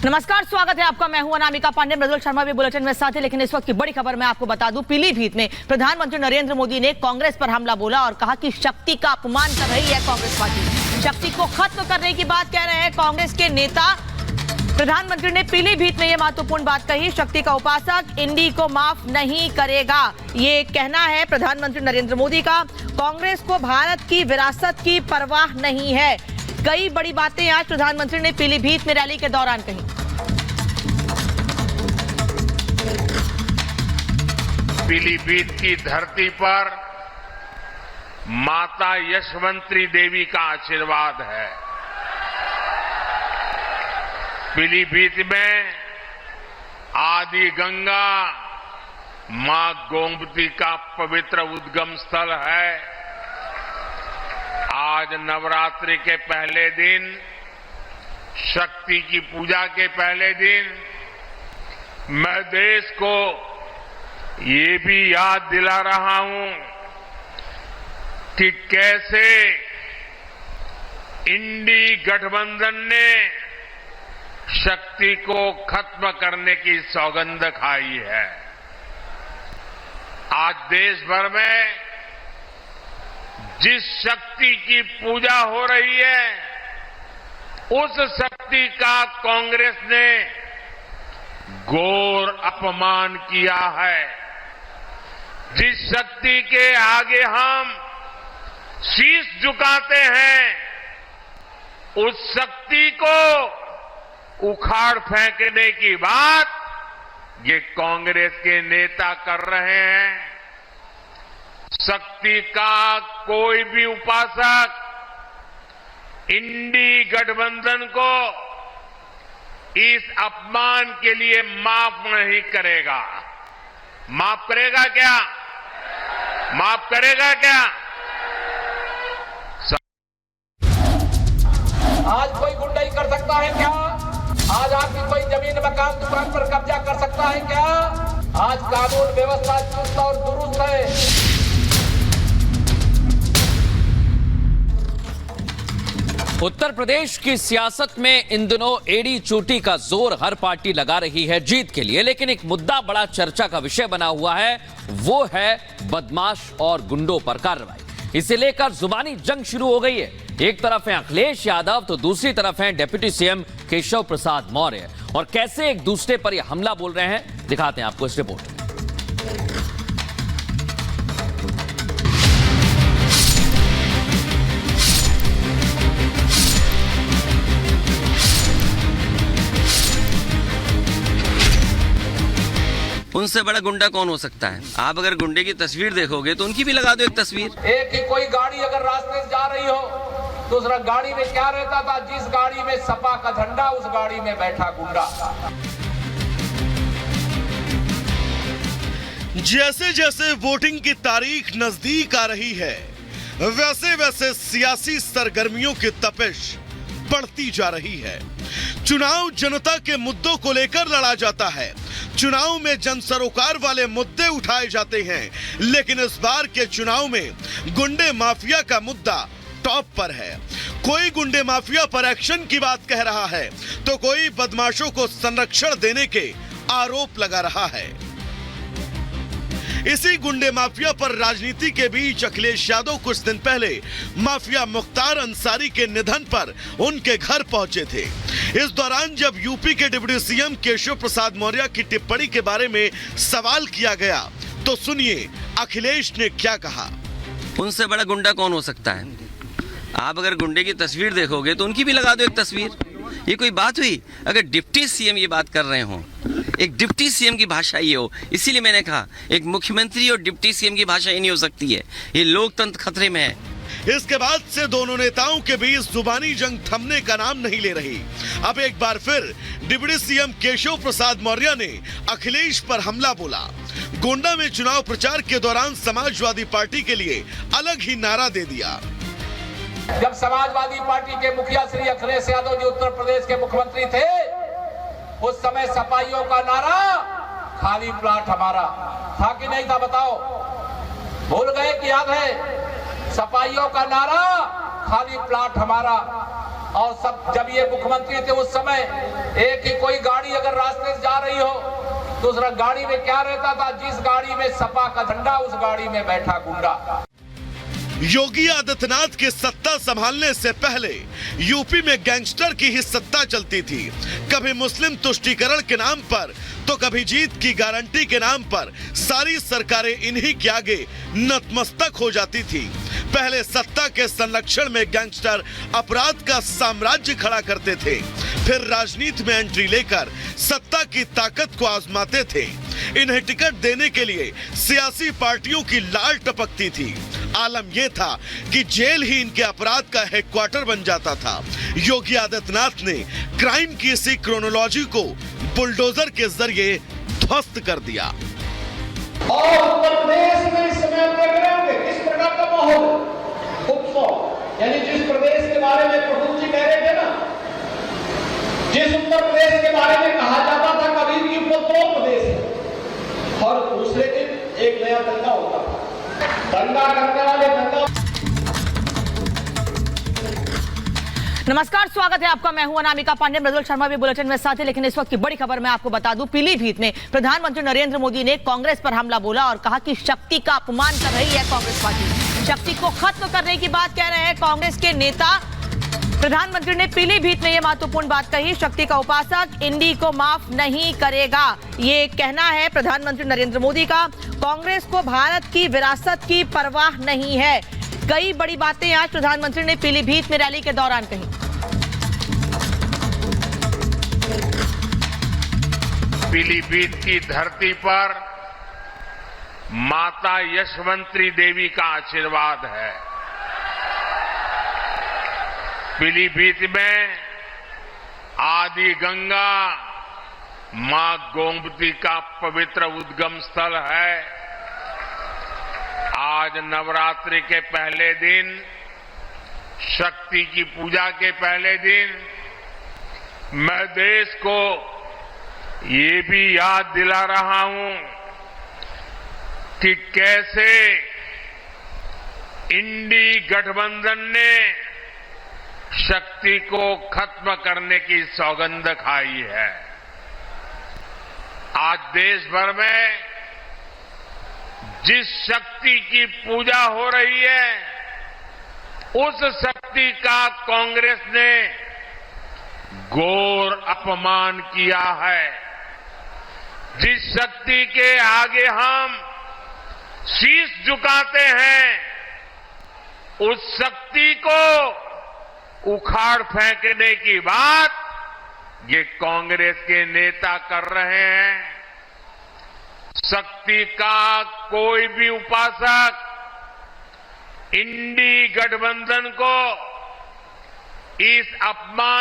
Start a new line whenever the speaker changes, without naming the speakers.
नमस्कार, स्वागत है आपका। मैं हूं अनामिका पांडे। मृदुल शर्मा भी बुलेटिन में साथ है, लेकिन इस वक्त की बड़ी खबर मैं आपको बता दूं। पीलीभीत में प्रधानमंत्री नरेंद्र मोदी ने कांग्रेस पर हमला बोला और कहा कि शक्ति का अपमान कर रही है कांग्रेस पार्टी। शक्ति को खत्म करने की बात कह रहे हैं कांग्रेस के नेता। प्रधानमंत्री ने पीलीभीत में यह महत्वपूर्ण बात कही, शक्ति का उपासक इंडी को माफ नहीं करेगा, ये कहना है प्रधानमंत्री नरेंद्र मोदी का। कांग्रेस को भारत की विरासत की परवाह नहीं है। कई बड़ी बातें आज प्रधानमंत्री ने पीलीभीत में रैली के दौरान कही।
पीलीभीत की धरती पर माता यशवंती देवी का आशीर्वाद है। पीलीभीत में आदि गंगा मां गोमती का पवित्र उद्गम स्थल है। आज नवरात्रि के पहले दिन, शक्ति की पूजा के पहले दिन, मैं देश को ये भी याद दिला रहा हूं कि कैसे इंडी गठबंधन ने शक्ति को खत्म करने की सौगंध खाई है। आज देश भर में जिस शक्ति की पूजा हो रही है, उस शक्ति का कांग्रेस ने घोर अपमान किया है। जिस शक्ति के आगे हम शीश झुकाते हैं, उस शक्ति को उखाड़ फेंकने की बात ये कांग्रेस के नेता कर रहे हैं। शक्ति का कोई भी उपासक इंडी गठबंधन को इस अपमान के लिए माफ नहीं करेगा। माफ करेगा क्या? माफ करेगा क्या?
आज कोई गुंडाई कर सकता है क्या? आज आपकी कोई जमीन मकान दुकान पर कब्जा कर सकता है क्या? आज कानून व्यवस्था चुस्त और दुरुस्त है।
उत्तर प्रदेश की सियासत में इन दिनों एड़ी चोटी का जोर हर पार्टी लगा रही है जीत के लिए, लेकिन एक मुद्दा बड़ा चर्चा का विषय बना हुआ है, वो है बदमाश और गुंडों पर कार्रवाई। इसे लेकर जुबानी जंग शुरू हो गई है। एक तरफ है अखिलेश यादव तो दूसरी तरफ है डिप्टी सीएम केशव प्रसाद मौर्य, और कैसे एक दूसरे पर यह हमला बोल रहे हैं दिखाते हैं आपको इस रिपोर्ट में।
उनसे बड़ा गुंडा कौन हो सकता है? आप अगर गुंडे की तस्वीर देखोगे तो उनकी भी लगा दो एक तस्वीर।
एक ही कोई गाड़ी अगर रास्ते से जा रही हो, दूसरा गाड़ी में क्या रहता था? जिस गाड़ी में सपा का झंडा, उस गाड़ी में बैठा गुंडा।
जैसे जैसे वोटिंग की तारीख नजदीक आ रही है, वैसे वैसे सियासी सरगर्मियों की तपिश बढ़ती जा रही है। चुनाव जनता के मुद्दों को लेकर लड़ा जाता है। चुनाव में जन सरोकार वाले मुद्दे उठाए जाते हैं, लेकिन इस बार के चुनाव में गुंडे माफिया का मुद्दा टॉप पर है। कोई गुंडे माफिया पर एक्शन की बात कह रहा है, तो कोई बदमाशों को संरक्षण देने के आरोप लगा रहा है। इसी गुंडे माफिया पर राजनीति के बीच अखिलेश यादव कुछ दिन पहले माफिया मुख्तार अंसारी के निधन पर उनके घर पहुंचे थे। इस दौरान जब यूपी के डिप्टी सीएम केशव प्रसाद मौर्य की टिप्पणी के बारे में सवाल किया गया, तो सुनिए अखिलेश ने क्या कहा।
उनसे बड़ा गुंडा कौन हो सकता है? आप अगर गुंडे की तस्वीर देखोगे तो उनकी भी लगा दो एक तस्वीर। ये कोई बात हुई? अगर डिप्टी सीएम ये बात कर रहे हो, एक डिप्टी सीएम की भाषा ये हो, इसीलिए मैंने कहा एक मुख्यमंत्री और डिप्टी सीएम की भाषा ये नहीं हो सकती है। ये लोकतंत्र खतरे में है।
इसके बाद से दोनों नेताओं के बीच जुबानी जंग थमने का नाम नहीं ले रही। अब एक बार फिर डिप्टी सीएम केशव प्रसाद मौर्य ने अखिलेश पर हमला बोला। गोंडा में चुनाव प्रचार के दौरान समाजवादी पार्टी के लिए अलग ही नारा दे दिया।
जब समाजवादी पार्टी के मुखिया श्री अखिलेश यादव जी उत्तर प्रदेश के मुख्यमंत्री थे, उस समय सपाइयों का नारा खाली प्लाट हमारा था कि नहीं था? बताओ, भूल गए कि याद है? सपाइयों का नारा खाली प्लाट हमारा। और सब जब ये मुख्यमंत्री थे उस समय एक ही कोई गाड़ी अगर रास्ते से जा रही हो तो उस गाड़ी में क्या रहता था, जिस गाड़ी में सपा का झंडा उस गाड़ी में बैठा गुंडा।
योगी आदित्यनाथ के सत्ता संभालने से पहले यूपी में गैंगस्टर की ही सत्ता चलती थी। कभी मुस्लिम तुष्टीकरण के नाम पर तो कभी जीत की गारंटी के नाम पर सारी सरकारें इन्हीं के आगे नतमस्तक हो जाती थी। पहले सत्ता के संरक्षण में गैंगस्टर अपराध का साम्राज्य खड़ा करते थे, फिर राजनीति में एंट्री लेकर सत्ता की ताकत को आजमाते थे। इन्हें टिकट देने के लिए सियासी पार्टियों की लाल टपकती थी। आलम यह था कि जेल ही इनके अपराध का हेडक्वार्टर बन जाता था। योगी आदित्यनाथ ने क्राइम की इसी क्रोनोलॉजी को बुलडोजर के जरिए ध्वस्त कर दिया।
और उत्तर प्रदेश में इस समय आप देख रहे होंगे किस प्रकार का माहौल उत्सव, यानी जिस प्रदेश के बारे में प्रभु जी कह रहे थे ना, जिस उत्तर प्रदेश के बारे में कहा जाता था कभी भी उपद्रव प्रदेश है, और दूसरे दिन एक नया दंगा होता था। दंगा करने वाले दंगा।
नमस्कार, स्वागत है आपका। मैं हूं अनामिका पांडे। मृदुल शर्मा भी बुलेटिन में साथ है, लेकिन इस वक्त की बड़ी खबर मैं आपको बता दूं। पीलीभीत में प्रधानमंत्री नरेंद्र मोदी ने कांग्रेस पर हमला बोला और कहा कि शक्ति का अपमान कर रही है कांग्रेस पार्टी। शक्ति को खत्म करने की बात कह रहे हैं कांग्रेस के नेता। प्रधानमंत्री ने पीलीभीत में यह महत्वपूर्ण बात कही, शक्ति का उपासक इंडी को माफ नहीं करेगा, ये कहना है प्रधानमंत्री नरेंद्र मोदी का। कांग्रेस को भारत की विरासत की परवाह नहीं है। कई बड़ी बातें आज प्रधानमंत्री ने पीलीभीत में रैली के दौरान कही।
पीलीभीत की धरती पर माता यशवंती देवी का आशीर्वाद है। पीलीभीत में आदि गंगा मां गोमती का पवित्र उद्गम स्थल है। आज नवरात्रि के पहले दिन, शक्ति की पूजा के पहले दिन, मैं देश को ये भी याद दिला रहा हूं कि कैसे इंडी गठबंधन ने शक्ति को खत्म करने की सौगंध खाई है। आज देश भर में जिस शक्ति की पूजा हो रही है, उस शक्ति का कांग्रेस ने घोर अपमान किया है। जिस शक्ति के आगे हम शीश झुकाते हैं, उस शक्ति को उखाड़ फेंकने की बात ये कांग्रेस के नेता कर रहे हैं। शक्ति का कोई भी उपासक इंडी गठबंधन को इस अपमान